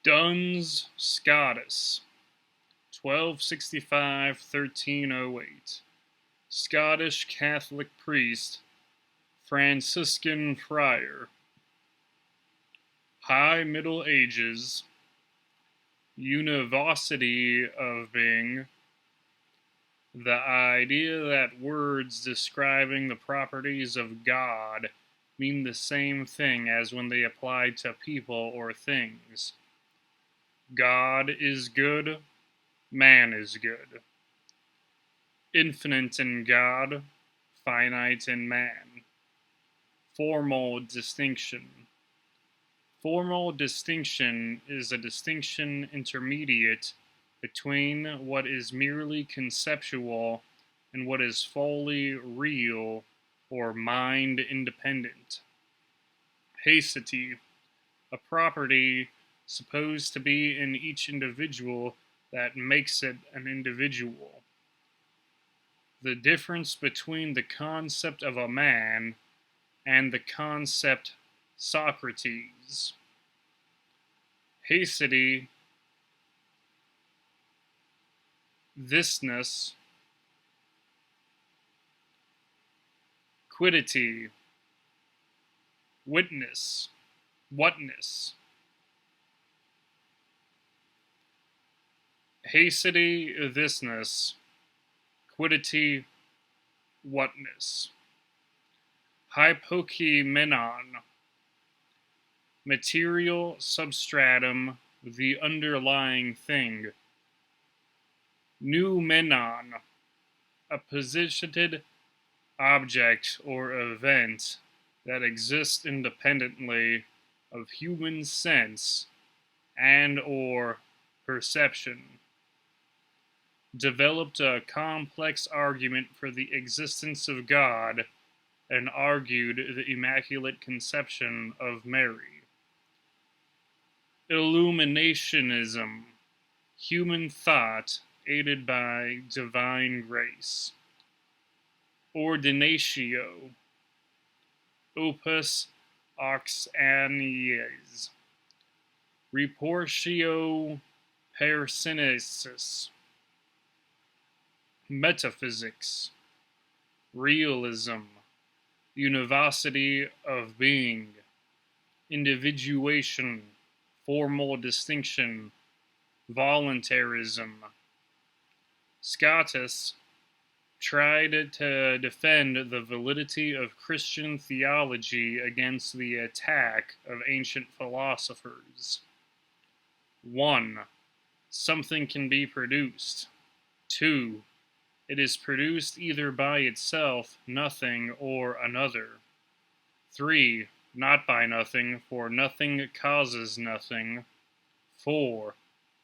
Duns Scotus, 1265–1308, Scottish Catholic priest, Franciscan friar. High Middle Ages, Univocity of Being, the idea that words describing the properties of God mean the same thing as when they apply to people or things. God is good, man is good. Infinite in God, finite in man. Formal distinction. Formal distinction is a distinction intermediate between what is merely conceptual and what is fully real or mind-independent. Haecceity, a property supposed to be in each individual that makes it an individual. The difference between the concept of a man and the concept Socrates. Haecceity, thinness. Quiddity, whiteness. Haecceity, thinness. Quiddity, whatness. Hypokeimenon, material substratum, the underlying thing. Noumenon, a posited object or event that exists independently of human sense and or perception. Developed a complex argument for the existence of God and argued the Immaculate Conception of Mary. Illuminationism, human thought aided by divine grace. Ordinatio, opus auxanies. Reportio persinesis. Metaphysics, realism, Univocity of Being, individuation, formal distinction, voluntarism. Scotus tried to defend the validity of Christian theology against the attack of ancient philosophers. 1. Something can be produced. 2. It is produced either by itself, nothing, or another. 3. Not by nothing, for nothing causes nothing. 4.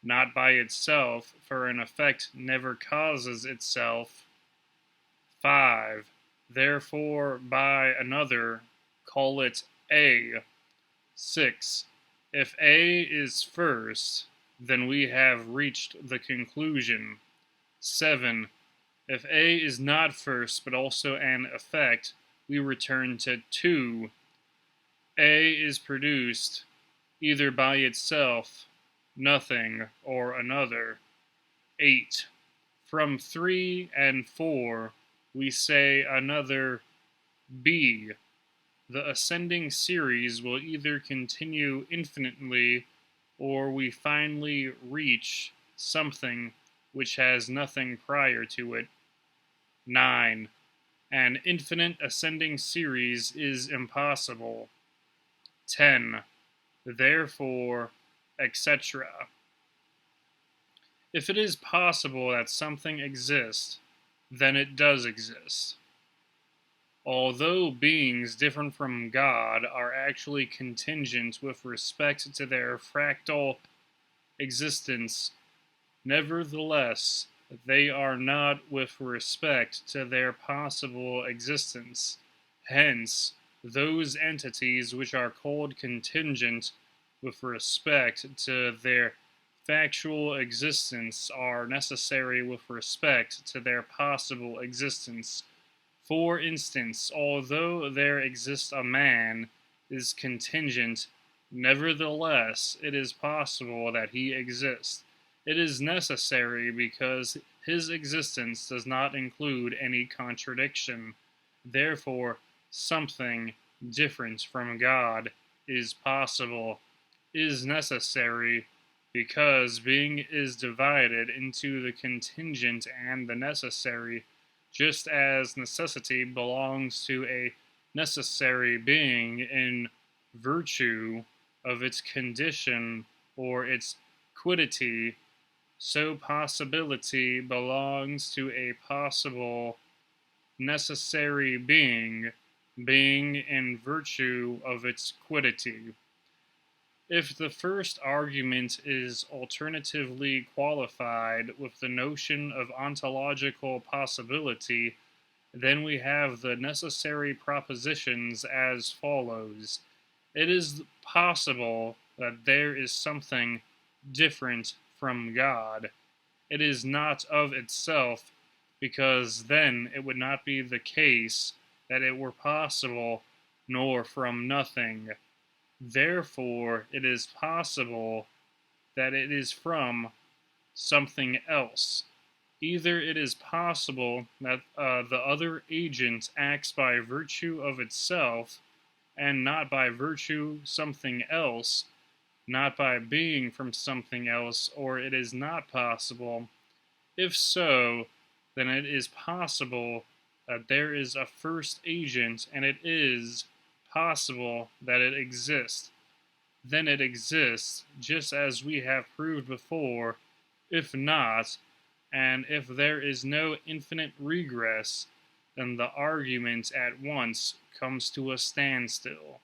Not by itself, for an effect never causes itself. 5. Therefore by another, call it A. 6. If A is first, then we have reached the conclusion. 7. If A is not first but also an effect, we return to 2. A is produced either by itself, nothing, or another. 8. From 3 and 4, we say another B. The ascending series will either continue infinitely, or we finally reach something which has nothing prior to it. 9. An infinite ascending series is impossible. 10. Therefore, etc. If it is possible that something exists, then it does exist. Although beings different from God are actually contingent with respect to their fractal existence, nevertheless, they are not with respect to their possible existence. Hence, those entities which are called contingent with respect to their factual existence are necessary with respect to their possible existence. For instance, although there exists a man is contingent Nevertheless, it is possible that he exists. It is necessary because his existence does not include any contradiction. Therefore, something different from God is possible, is necessary, because being is divided into the contingent and the necessary, just as necessity belongs to a necessary being in virtue of its condition or its quiddity, so possibility belongs to a possible necessary being, being in virtue of its quiddity. If the first argument is alternatively qualified with the notion of ontological possibility, then we have the necessary propositions as follows. It is possible that there is something different from God. It is not of itself, because then it would not be the case that it were possible, nor from nothing. Therefore, it is possible that it is from something else. Either it is possible that the other agent acts by virtue of itself, and not by virtue something else, not by being from something else, or it is not possible. If so, then it is possible that there is a first agent, and it is possible that it exists. Then it exists, just as we have proved before. If not, and if there is no infinite regress, then the argument at once comes to a standstill.